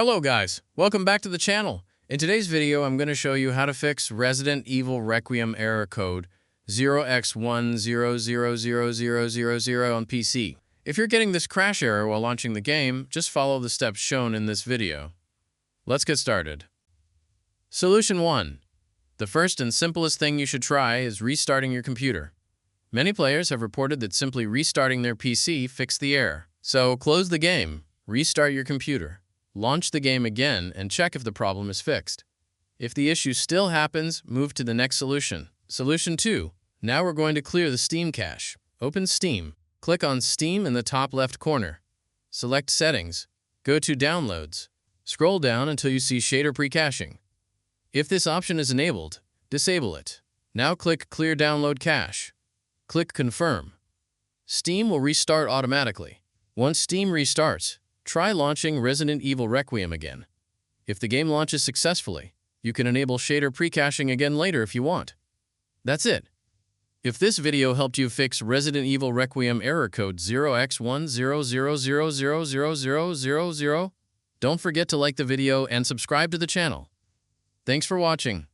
Hello guys, welcome back to the channel. In today's video, I'm going to show you how to fix Resident Evil Requiem error code 0x1000000 on PC. If you're getting this crash error while launching the game, just follow the steps shown in this video. Let's get started. Solution 1. The first and simplest thing you should try is restarting your computer. Many players have reported that simply restarting their PC fixed the error. So close the game, restart your computer. Launch the game again and check if the problem is fixed. If the issue still happens, move to the next solution. Solution 2. Now we're going to clear the Steam cache. Open Steam. Click on Steam in the top left corner. Select Settings. Go to Downloads. Scroll down until you see Shader Pre-caching. If this option is enabled, disable it. Now click Clear Download Cache. Click Confirm. Steam will restart automatically. Once Steam restarts, try launching Resident Evil Requiem again. If the game launches successfully, you can enable shader pre-caching again later if you want. That's it. If this video helped you fix Resident Evil Requiem error code 0x100000000, don't forget to like the video and subscribe to the channel. Thanks for watching.